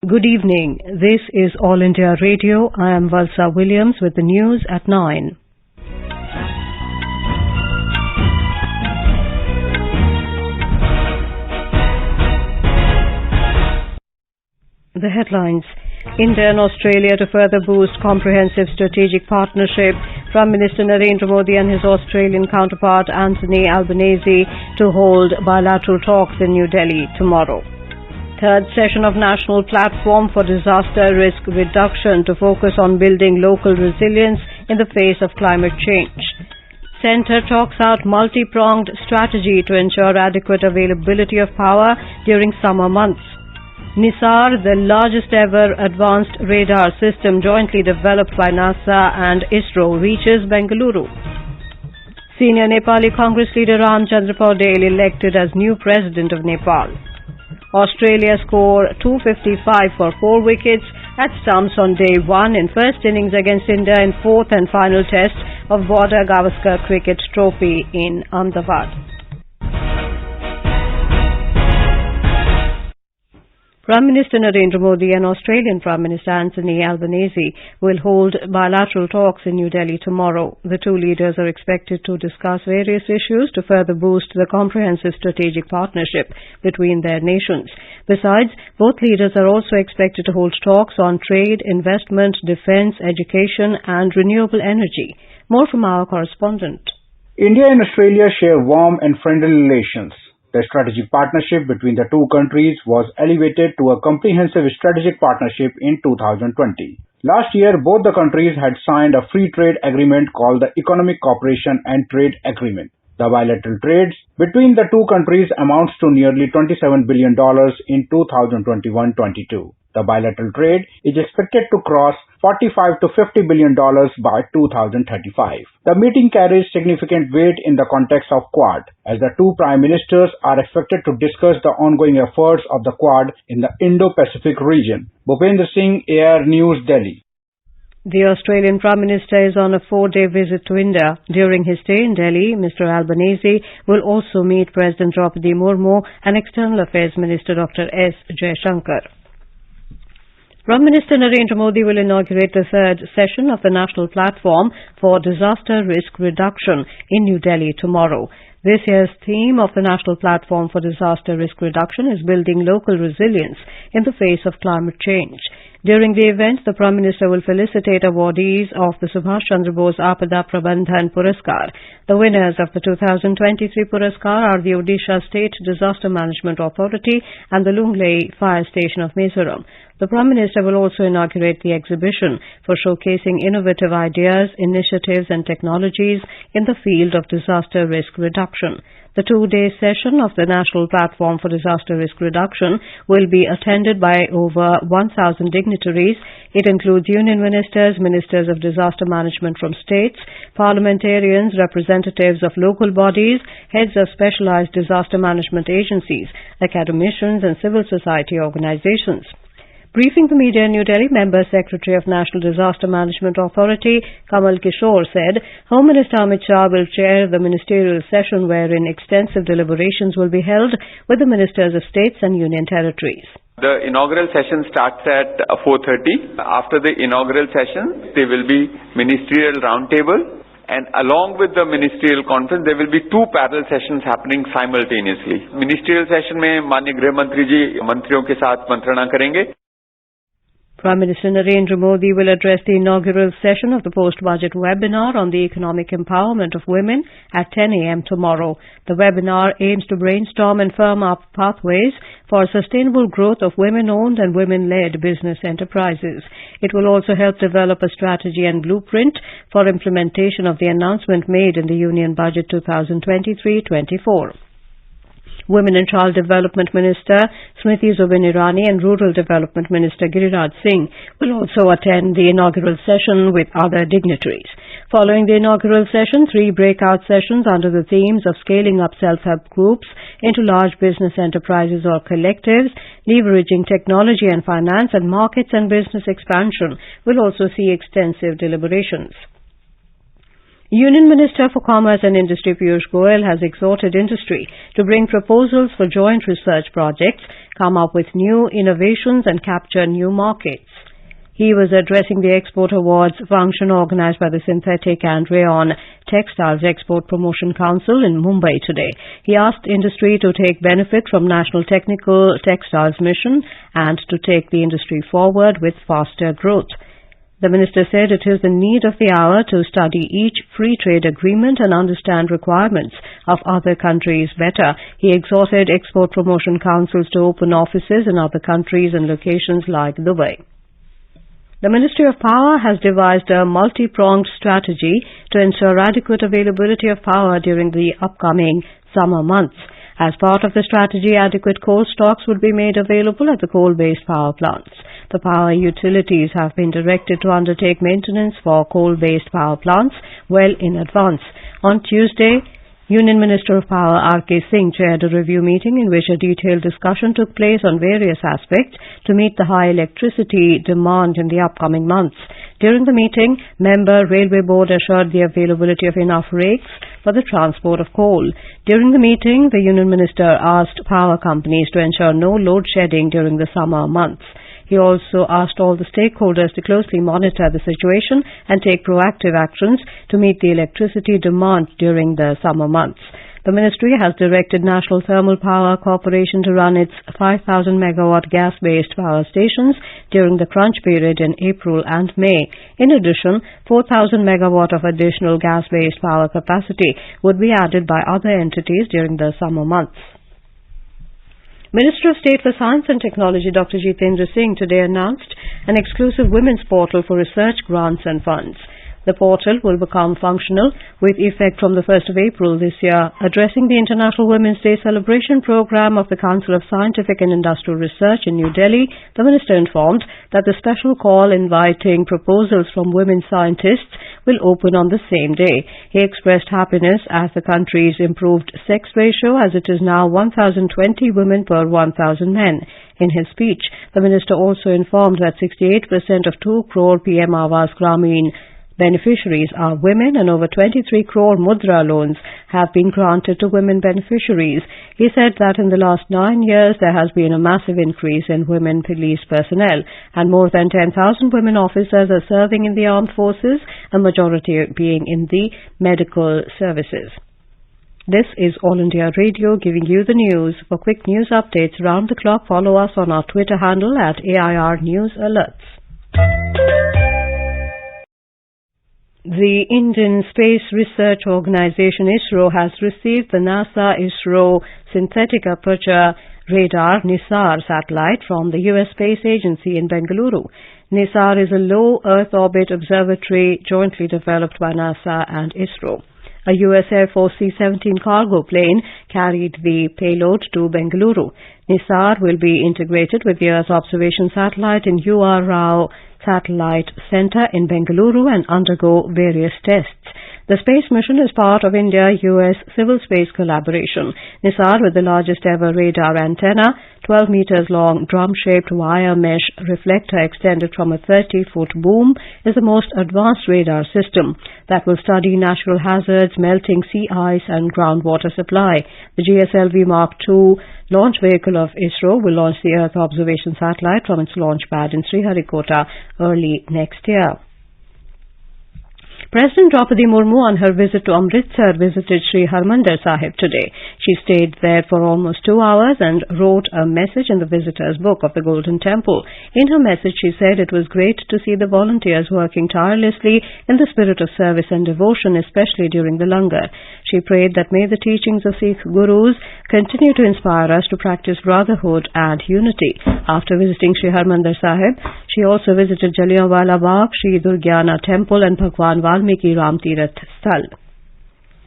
Good evening. This is All India Radio. I am Valsa Williams with the news at 9. The headlines. India and Australia to further boost comprehensive strategic partnership. Prime Minister Narendra Modi and his Australian counterpart Anthony Albanese to hold bilateral talks in New Delhi tomorrow. Third session of National Platform for Disaster Risk Reduction to focus on building local resilience in the face of climate change. Centre talks out multi-pronged strategy to ensure adequate availability of power during summer months. NISAR, the largest ever advanced radar system jointly developed by NASA and ISRO, reaches Bengaluru. Senior Nepali Congress leader Ramchandra Paudel elected as new president of Nepal. Australia score 255 for 4 wickets at stumps on day 1 in first innings against India in fourth and final test of Border Gavaskar Cricket Trophy in Ahmedabad. Prime Minister Narendra Modi and Australian Prime Minister Anthony Albanese will hold bilateral talks in New Delhi tomorrow. The two leaders are expected to discuss various issues to further boost the comprehensive strategic partnership between their nations. Besides, both leaders are also expected to hold talks on trade, investment, defence, education and renewable energy. More from our correspondent. India and Australia share warm and friendly relations. The strategic partnership between the two countries was elevated to a comprehensive strategic partnership in 2020. Last year, both the countries had signed a free trade agreement called the Economic Cooperation and Trade Agreement. The bilateral trades between the two countries amounts to nearly $27 billion in 2021-22. The bilateral trade is expected to cross $45 to $50 billion by 2035. The meeting carries significant weight in the context of Quad, as the two prime ministers are expected to discuss the ongoing efforts of the Quad in the Indo-Pacific region. Bhupendra Singh, AR News, Delhi. The Australian Prime Minister is on a 4-day visit to India. During his stay in Delhi, Mr. Albanese will also meet President Draupadi Murmu and External Affairs Minister Dr. S. Jaishankar. Prime Minister Narendra Modi will inaugurate the third session of the National Platform for Disaster Risk Reduction in New Delhi tomorrow. This year's theme of the National Platform for Disaster Risk Reduction is building local resilience in the face of climate change. During the event, the Prime Minister will felicitate awardees of the Subhash Chandra Bose Apada Prabandhan Puraskar. The winners of the 2023 Puraskar are the Odisha State Disaster Management Authority and the Lunglei Fire Station of Mizoram. The Prime Minister will also inaugurate the exhibition for showcasing innovative ideas, initiatives and technologies in the field of disaster risk reduction. The 2-day session of the National Platform for Disaster Risk Reduction will be attended by over 1,000 dignitaries. It includes union ministers, ministers of disaster management from states, parliamentarians, representatives of local bodies, heads of specialized disaster management agencies, academicians and civil society organizations. Briefing the media in New Delhi, Member Secretary of National Disaster Management Authority Kamal Kishore said Home Minister Amit Shah will chair the ministerial session wherein extensive deliberations will be held with the ministers of states and union territories. The inaugural session starts at 4:30. After the inaugural session, there will be ministerial roundtable. And along with the ministerial conference, there will be 2 parallel sessions happening simultaneously. Ministerial session में माननीय गृह मंत्री जी मंत्रियों के साथ मंत्रणा करेंगे. Prime Minister Narendra Modi will address the inaugural session of the post-budget webinar on the economic empowerment of women at 10 a.m. tomorrow. The webinar aims to brainstorm and firm up pathways for sustainable growth of women-owned and women-led business enterprises. It will also help develop a strategy and blueprint for implementation of the announcement made in the Union Budget 2023-24. Women and Child Development Minister Smriti Zubin Irani and Rural Development Minister Giriraj Singh will also attend the inaugural session with other dignitaries. Following the inaugural session, 3 breakout sessions under the themes of scaling up self-help groups into large business enterprises or collectives, leveraging technology and finance, and markets and business expansion will also see extensive deliberations. Union Minister for Commerce and Industry Piyush Goyal has exhorted industry to bring proposals for joint research projects, come up with new innovations and capture new markets. He was addressing the Export Awards function organized by the Synthetic and Rayon Textiles Export Promotion Council in Mumbai today. He asked industry to take benefit from National Technical Textiles Mission and to take the industry forward with faster growth. The minister said it is the need of the hour to study each free trade agreement and understand requirements of other countries better. He exhorted export promotion councils to open offices in other countries and locations like Dubai. The Ministry of Power has devised a multi-pronged strategy to ensure adequate availability of power during the upcoming summer months. As part of the strategy, adequate coal stocks would be made available at the coal-based power plants. The power utilities have been directed to undertake maintenance for coal-based power plants well in advance. On Tuesday, Union Minister of Power R.K. Singh chaired a review meeting in which a detailed discussion took place on various aspects to meet the high electricity demand in the upcoming months. During the meeting, member Railway Board assured the availability of enough rakes for the transport of coal. During the meeting, the Union Minister asked power companies to ensure no load shedding during the summer months. He also asked all the stakeholders to closely monitor the situation and take proactive actions to meet the electricity demand during the summer months. The ministry has directed National Thermal Power Corporation to run its 5,000 megawatt gas-based power stations during the crunch period in April and May. In addition, 4,000 megawatt of additional gas-based power capacity would be added by other entities during the summer months. Minister of State for Science and Technology Dr. Jitendra Singh today announced an exclusive women's portal for research grants and funds. The portal will become functional with effect from the 1st of April this year. Addressing the International Women's Day celebration program of the Council of Scientific and Industrial Research in New Delhi, the minister informed that the special call inviting proposals from women scientists will open on the same day. He expressed happiness as the country's improved sex ratio, as it is now 1,020 women per 1,000 men. In his speech, the minister also informed that 68% of 2 crore PM Awas Gramin beneficiaries are women and over 23 crore Mudra loans have been granted to women beneficiaries. He said that in the last 9 years there has been a massive increase in women police personnel and more than 10,000 women officers are serving in the armed forces, a majority being in the medical services. This is All India Radio giving you the news. For quick news updates round the clock, follow us on our Twitter handle at AIR News Alerts. The Indian Space Research Organisation ISRO has received the NASA-ISRO Synthetic Aperture Radar NISAR satellite from the US Space Agency in Bengaluru. NISAR is a low Earth orbit observatory jointly developed by NASA and ISRO. A US Air Force C-17 cargo plane carried the payload to Bengaluru. NISAR will be integrated with the Earth observation satellite in UR Rao Satellite Center in Bengaluru and undergo various tests. The space mission is part of India-US civil space collaboration. NISAR, with the largest ever radar antenna, 12 meters long drum-shaped wire mesh reflector extended from a 30-foot boom, is the most advanced radar system that will study natural hazards, melting sea ice and groundwater supply. The GSLV Mark II launch vehicle of ISRO will launch the Earth observation satellite from its launch pad in Sriharikota early next year. President Draupadi Murmu on her visit to Amritsar visited Sri Harmandir Sahib today. She stayed there for almost 2 hours and wrote a message in the visitor's book of the Golden Temple. In her message, she said it was great to see the volunteers working tirelessly in the spirit of service and devotion, especially during the Langar. She prayed that may the teachings of Sikh Gurus continue to inspire us to practice brotherhood and unity. After visiting Sri Harmandir Sahib, she also visited Jallianwala Bagh, Sri Durgyana Temple and Bhagwan Valmiki Ram Tirath Sthal.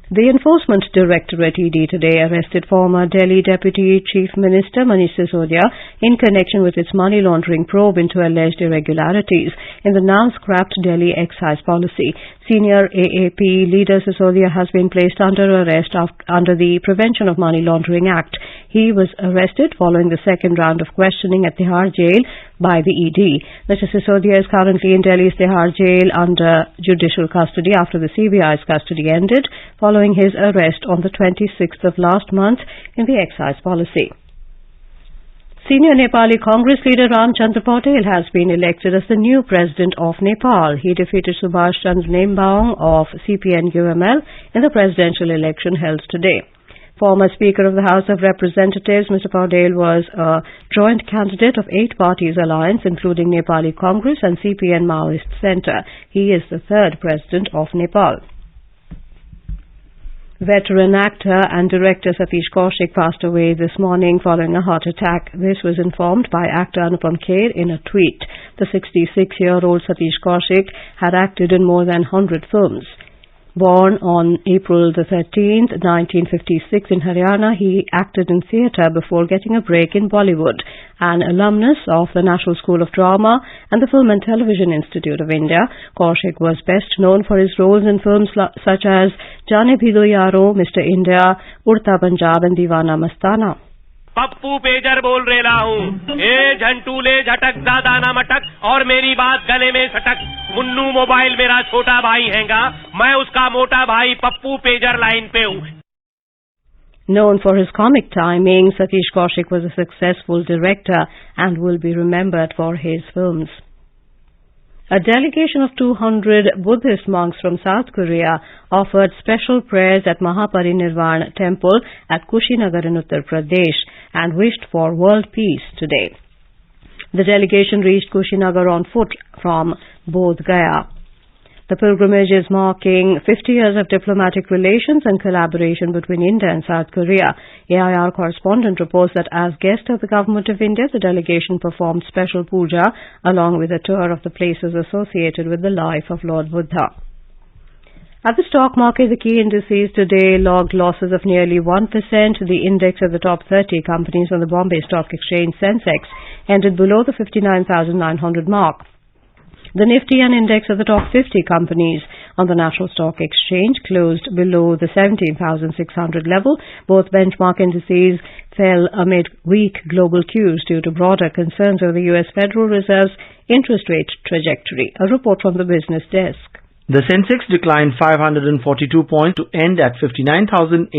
The Enforcement Directorate ED today arrested former Delhi Deputy Chief Minister Manish Sisodia in connection with its money laundering probe into alleged irregularities in the now scrapped Delhi excise policy. Senior AAP leader Sisodia has been placed under arrest under the Prevention of Money Laundering Act. He was arrested following the second round of questioning at Tihar jail by the ED. Mr. Sisodia is currently in Delhi's Tihar jail under judicial custody after the CBI's custody ended following his arrest on the 26th of last month in the excise policy. Senior Nepali Congress leader Ramchandra Patel has been elected as the new president of Nepal. He defeated Subhash Chandra Nembaung of CPN-UML in the presidential election held today. Former Speaker of the House of Representatives, Mr. Patel was a joint candidate of 8 parties alliance, including Nepali Congress and CPN Maoist Centre. He is the third president of Nepal. Veteran actor and director Satish Kaushik passed away this morning following a heart attack. This was informed by actor Anupam Kher in a tweet. The 66-year-old Satish Kaushik had acted in more than 100 films. Born on April the 13th, 1956 in Haryana, he acted in theatre before getting a break in Bollywood. An alumnus of the National School of Drama and the Film and Television Institute of India, Kaushik was best known for his roles in films such as Jaane Bhi Do Yaaro, Mr. India, Udta Punjab and Deewana Mastana. Pappu pager बोल रहा हूँ ए झंटूले झटक दादाना मटक और मेरी बात गले में सटक मुन्नू मोबाइल मेरा छोटा भाई हैगा मैं उसका मोटा भाई पप्पू पेजर लाइन पे हूँ. Known for his comic timing, Satish Kaushik was a successful director and will be remembered for his films. A delegation of 200 Buddhist monks from South Korea offered special prayers at Mahaparinirvan Temple at Kushinagar in Uttar Pradesh and wished for world peace today. The delegation reached Kushinagar on foot from Bodh Gaya. The pilgrimage is marking 50 years of diplomatic relations and collaboration between India and South Korea. AIR correspondent reports that as guest of the Government of India, the delegation performed special puja along with a tour of the places associated with the life of Lord Buddha. At the stock market, the key indices today logged losses of nearly 1%. The index of the top 30 companies on the Bombay Stock Exchange Sensex ended below the 59,900 mark. The Nifty and index of the top 50 companies on the National Stock Exchange closed below the 17,600 level. Both benchmark indices fell amid weak global cues due to broader concerns over the U.S. Federal Reserve's interest rate trajectory. A report from the Business Desk. The Sensex declined 542 points to end at 59,806.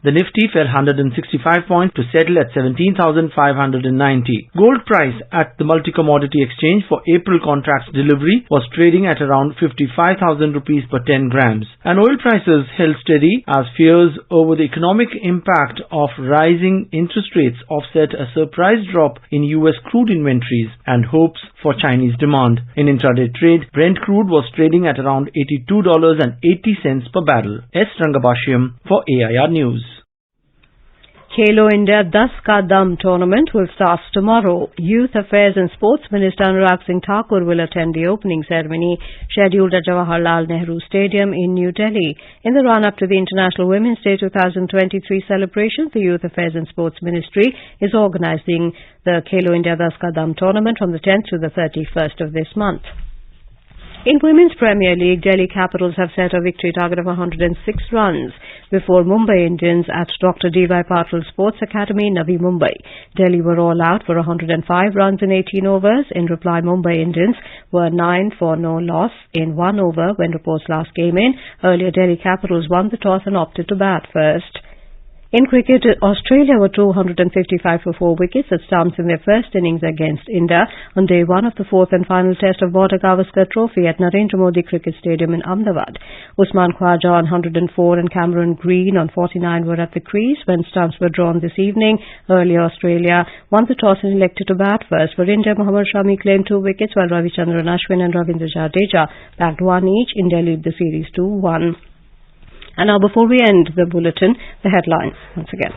The Nifty fell 165 points to settle at 17,590. Gold price at the multi-commodity exchange for April contracts delivery was trading at around 55,000 rupees per 10 grams. And oil prices held steady as fears over the economic impact of rising interest rates offset a surprise drop in U.S. crude inventories and hopes for Chinese demand. In intraday trade, Brent crude was trading at around $82.80 per barrel. S. Rangabashyam for AIR News. Khelo India 10 Ka Dam tournament will start tomorrow. Youth Affairs and Sports Minister Anurag Singh Thakur will attend the opening ceremony scheduled at Jawaharlal Nehru Stadium in New Delhi. In the run-up to the International Women's Day 2023 celebrations, the Youth Affairs and Sports Ministry is organising the Khelo India 10 Ka Dam tournament from the 10th to the 31st of this month. In Women's Premier League, Delhi Capitals have set a victory target of 106 runs before Mumbai Indians at Dr. D.Y. Patil Sports Academy, Navi Mumbai. Delhi were all out for 105 runs in 18 overs. In reply, Mumbai Indians were 9 for no loss in 1 over when reports last came in. Earlier, Delhi Capitals won the toss and opted to bat first. In cricket, Australia were 255 for 4 wickets at stumps in their first innings against India on day 1 of the 4th and final test of Border Gavaskar Trophy at Narendra Modi Cricket Stadium in Ahmedabad. Usman Khwaja on 104 and Cameron Green on 49 were at the crease when stumps were drawn this evening. Earlier, Australia won the toss and elected to bat first. For India, Mohammad Shami claimed 2 wickets while Ravichandran Ashwin and Ravindra Jadeja bagged 1 each. India lead the series 2-1. And now, before we end the bulletin, the headlines once again.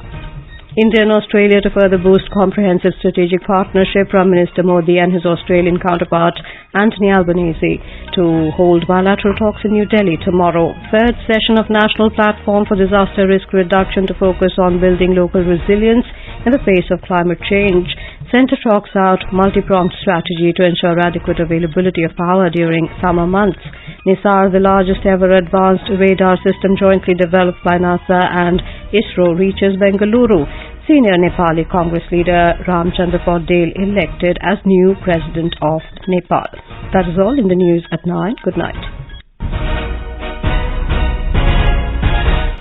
India and Australia to further boost comprehensive strategic partnership. Prime Minister Modi and his Australian counterpart Anthony Albanese to hold bilateral talks in New Delhi tomorrow. Third session of National Platform for Disaster Risk Reduction to focus on building local resilience in the face of climate change. Centre talks out multi-pronged strategy to ensure adequate availability of power during summer months. NISAR, the largest ever advanced radar system jointly developed by NASA and ISRO, reaches Bengaluru. senior Nepali Congress leader Ramchandra Paudel elected as new President of Nepal. That is all in the news at 9. Good night.